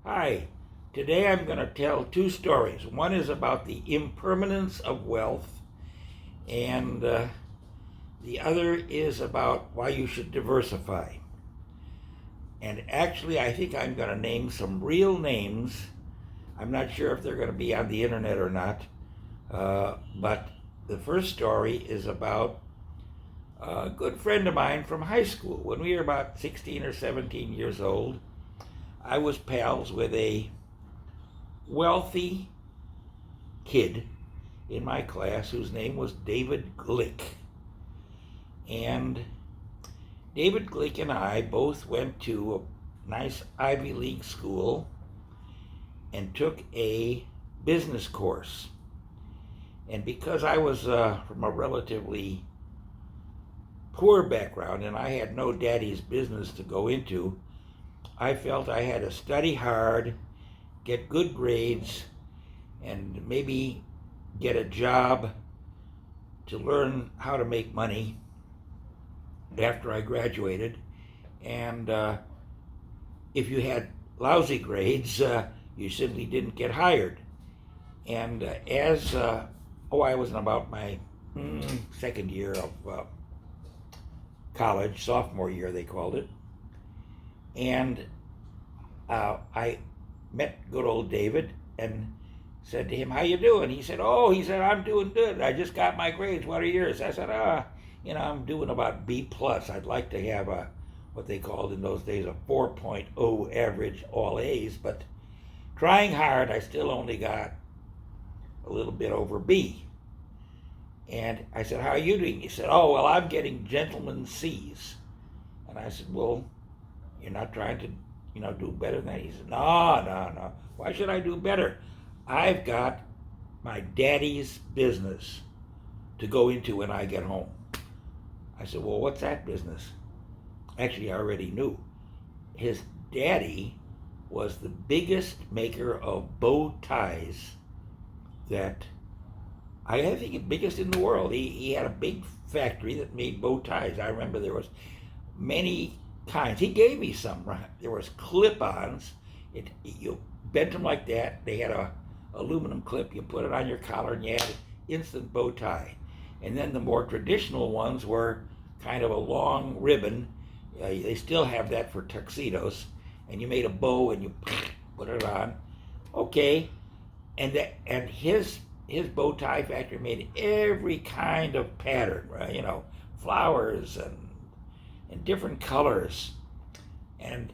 Hi, today I'm going to tell two stories. One is about the impermanence of wealth, and the other is about why you should diversify. And actually, I think I'm going to name some real names. I'm not sure if they're going to be on the internet or not, but the first story is about a good friend of mine from high school. When we were about 16 or 17 years old, I was pals with a wealthy kid in my class whose name was David Glick. And David Glick and I both went to a nice Ivy League school and took a business course. And because I was from a relatively poor background and I had no daddy's business to go into, I felt I had to study hard, get good grades, and maybe get a job to learn how to make money after I graduated. And if you had lousy grades, you simply didn't get hired. And I was in about my second year of college, sophomore year they called it, and I met good old David and said to him, "How you doing?" He said, "I'm doing good. I just got my grades. What are yours?" I said, I'm doing about B plus. I'd like to have what they called in those days a 4.0 average, all A's, but trying hard, I still only got a little bit over B." And I said, "How are you doing?" He said, "Oh, well, I'm getting gentleman's C's." And I said, "Well, you're not trying to, do better than that?" He said, No. Why should I do better? I've got my daddy's business to go into when I get home." I said, "Well, what's that business?" Actually, I already knew. His daddy was the biggest maker of bow ties that I think the biggest in the world. He had a big factory that made bow ties. I remember there was many kinds. He gave me some. Right? There was clip-ons. You bent them like that. They had a aluminum clip. You put it on your collar, and you had an instant bow tie. And then the more traditional ones were kind of a long ribbon. They still have that for tuxedos. And you made a bow and you put it on. Okay, and his bow tie factory made every kind of pattern, right? Flowers and different colors, and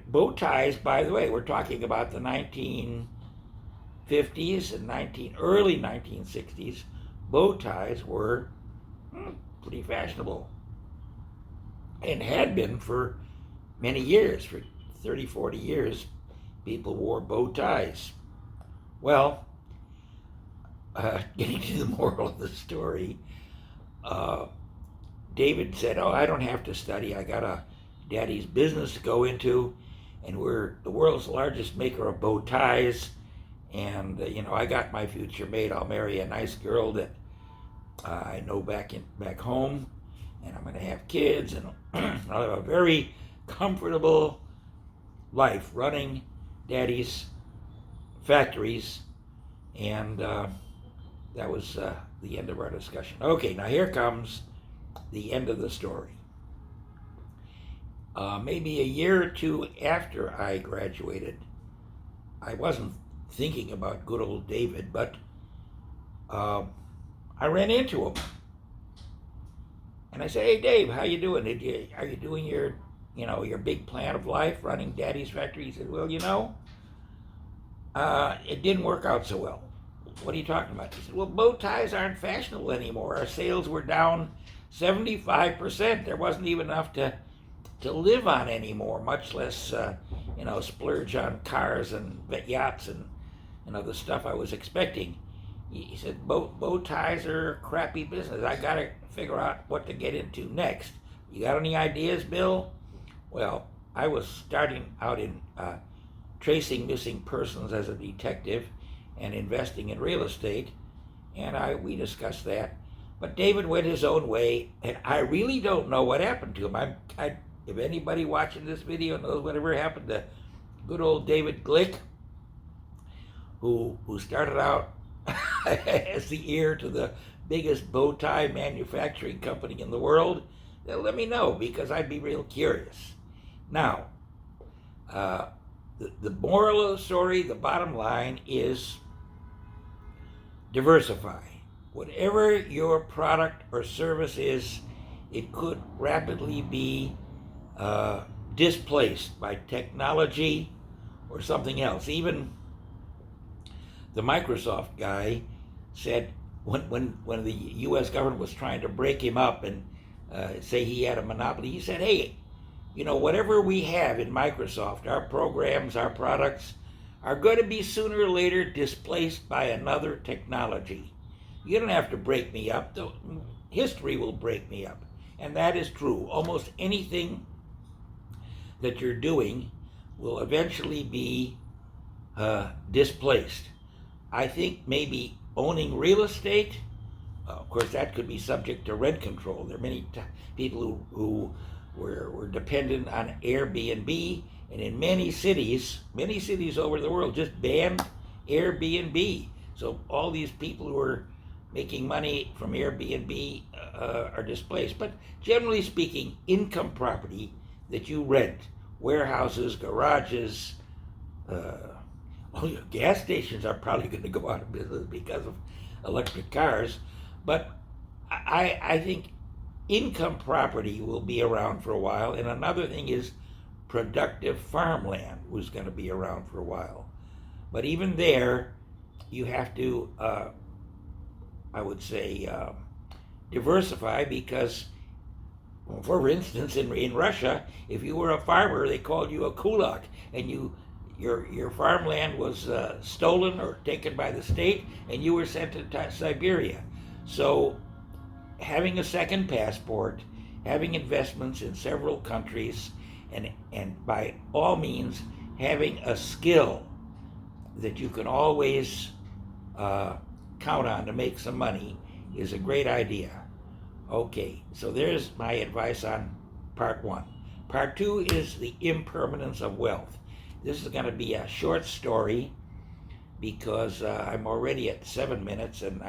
bow ties. By the way, we're talking about the 1950s and early 1960s. Bow ties were pretty fashionable and had been for many years. For 30, 40 years, people wore bow ties. Well, getting to the moral of the story, David said, "Oh, I don't have to study. I got a daddy's business to go into, and we're the world's largest maker of bow ties. And I got my future made. I'll marry a nice girl that I know back home, and I'm going to have kids, and I'll have a very comfortable life running daddy's factories." And that was the end of our discussion. Okay, now here comes the end of the story. Maybe a year or two after I graduated, I wasn't thinking about good old David, but I ran into him, and I said, "Hey, Dave, how you doing? Are you doing your big plan of life, running Daddy's factory?" He said, "Well, it didn't work out so well." "What are you talking about?" He said, "Well, bow ties aren't fashionable anymore. Our sales were down 75%. There wasn't even enough to live on anymore, much less splurge on cars and yachts and the stuff I was expecting." He said, bow ties are a crappy business. I got to figure out what to get into next. You got any ideas, Bill?" Well, I was starting out in tracing missing persons as a detective and investing in real estate, and we discussed that. But David went his own way, and I really don't know what happened to him. If anybody watching this video knows whatever happened to good old David Glick, who started out as the heir to the biggest bow tie manufacturing company in the world, then let me know, because I'd be real curious. Now, the moral of the story, the bottom line is diversify. Whatever your product or service is, it could rapidly be displaced by technology or something else. Even the Microsoft guy said when the U.S. government was trying to break him up and say he had a monopoly, he said, hey, whatever we have in Microsoft, our programs, our products, are going to be sooner or later displaced by another technology. You don't have to break me up. History will break me up. And that is true. Almost anything that you're doing will eventually be displaced. I think maybe owning real estate, of course, that could be subject to rent control. There are many people who were dependent on Airbnb, and in many cities over the world just banned Airbnb. So all these people who are making money from Airbnb are displaced. But generally speaking, income property that you rent, warehouses, garages, gas stations are probably going to go out of business because of electric cars. But I think income property will be around for a while. And another thing is productive farmland was going to be around for a while. But even there, you have to, I would say, diversify, because, for instance, in Russia, if you were a farmer, they called you a kulak, and your farmland was stolen or taken by the state, and you were sent to Siberia. So having a second passport, having investments in several countries, and by all means having a skill that you can always count on to make some money is a great idea. Okay, so there's my advice on part one. Part two is the impermanence of wealth. This is going to be a short story because I'm already at 7 minutes, and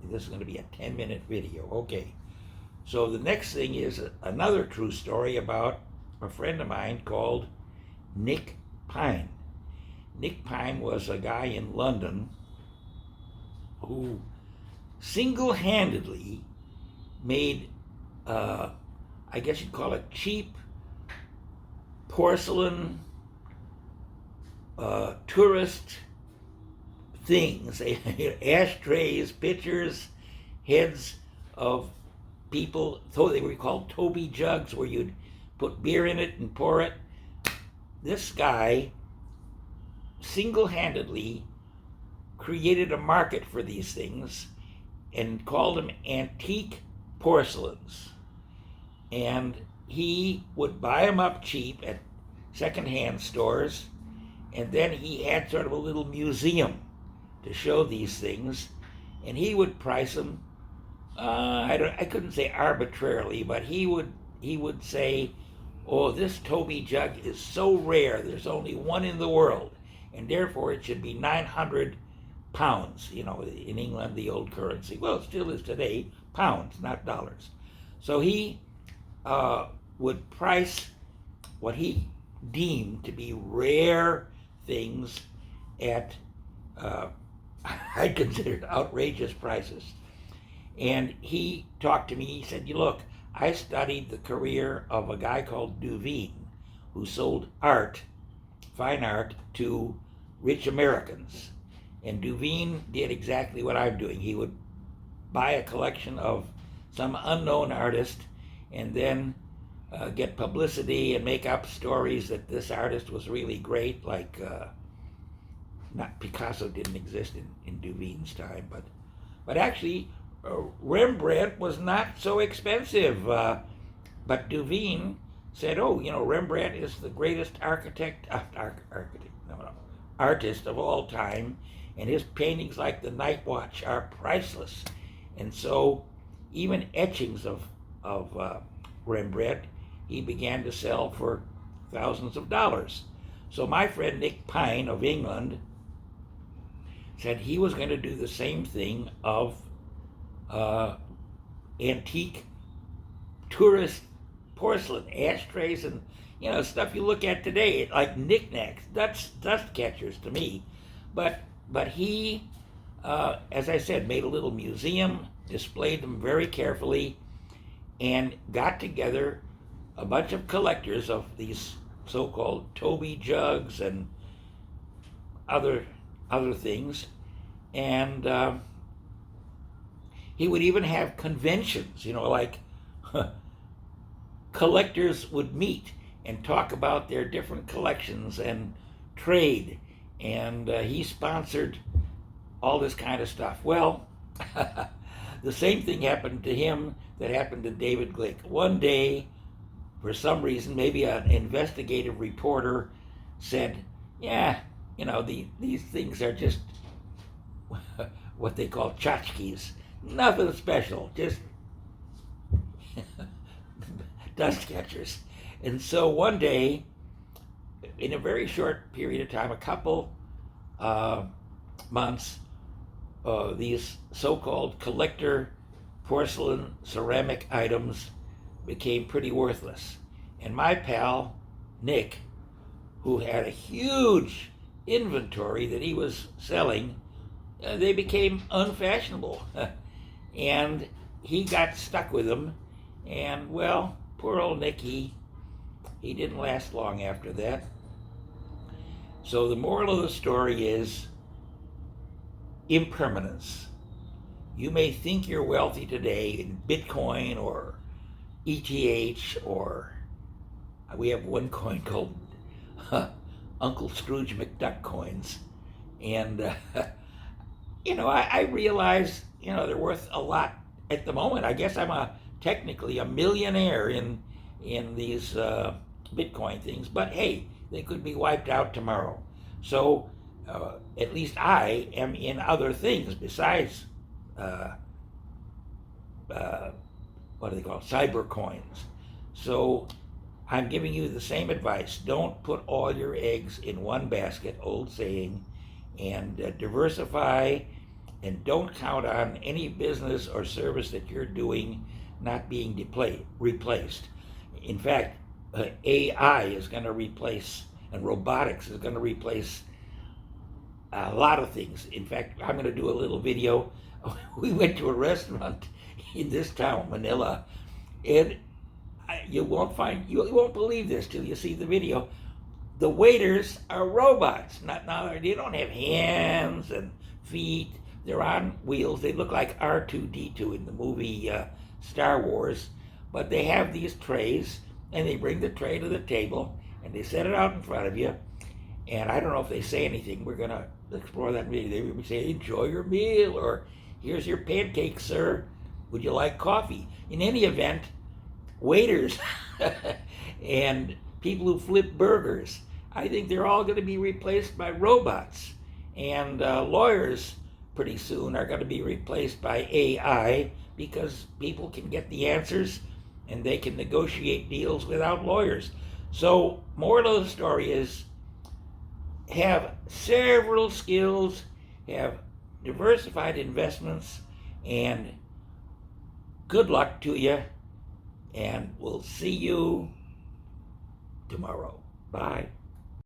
this is going to be a 10-minute video. Okay, so the next thing is another true story about a friend of mine called Nick Pine. Nick Pine was a guy in London who single-handedly made, I guess you'd call it cheap porcelain tourist things, ashtrays, pitchers, heads of people. They were called Toby jugs, where you'd put beer in it and pour it. This guy single-handedly created a market for these things and called them antique porcelains. And he would buy them up cheap at secondhand stores, and then he had sort of a little museum to show these things, and he would price them. I couldn't say arbitrarily, but he would say, "Oh, this Toby jug is so rare. There's only one in the world, and therefore it should be 900 pounds." In England, the old currency. Well, it still is today, pounds, not dollars. So he would price what he deemed to be rare things at I considered outrageous prices. And he talked to me. He said, "Look, I studied the career of a guy called Duveen, who sold art, fine art, to rich Americans. And Duveen did exactly what I'm doing. He would buy a collection of some unknown artist and then get publicity and make up stories that this artist was really great, like not Picasso didn't exist in Duveen's time, but actually Rembrandt was not so expensive. But Duveen said, "Oh, Rembrandt is the greatest artist of all time, and his paintings like the Night Watch are priceless." And so even etchings of Rembrandt he began to sell for thousands of dollars. So my friend Nick Pine of England said he was going to do the same thing of antique tourist porcelain ashtrays and stuff you look at today, like knickknacks, dust catchers to me. But he, as I said, made a little museum, displayed them very carefully, and got together a bunch of collectors of these so-called Toby jugs and other things, and he would even have conventions, like collectors would meet and talk about their different collections and trade, and he sponsored all this kind of stuff. Well, the same thing happened to him that happened to David Glick. One day, for some reason, maybe an investigative reporter said, yeah, these things are just what they call tchotchkes. Nothing special, just dust catchers. And so one day, in a very short period of time, a couple months, these so-called collector porcelain ceramic items became pretty worthless. And my pal, Nick, who had a huge inventory that he was selling, they became unfashionable. And he got stuck with them. And, well, poor old Nick, he didn't last long after that. So the moral of the story is impermanence. You may think you're wealthy today in Bitcoin or ETH, or we have one coin called Uncle Scrooge McDuck coins. And, I realize, they're worth a lot at the moment. I guess I'm technically a millionaire in these Bitcoin things, but hey, they could be wiped out tomorrow. So at least I am in other things besides what do they call cyber coins. So I'm giving you the same advice. Don't put all your eggs in one basket, old saying, and diversify, and don't count on any business or service that you're doing not being replaced. In fact, AI is going to replace, and robotics is going to replace a lot of things. In fact, I'm going to do a little video. We went to a restaurant in this town, Manila, and you won't believe this till you see the video. The waiters are robots. They don't have hands and feet. They're on wheels. They look like R2-D2 in the movie Star Wars, but they have these trays, and they bring the tray to the table, and they set it out in front of you. And I don't know if they say anything. We're going to explore that video. They may say, enjoy your meal, or here's your pancakes, sir. Would you like coffee? In any event, waiters and people who flip burgers, I think they're all going to be replaced by robots. And lawyers pretty soon are going to be replaced by AI, because people can get the answers and they can negotiate deals without lawyers. So, moral of the story is, have several skills, have diversified investments, and good luck to you, and we'll see you tomorrow. Bye.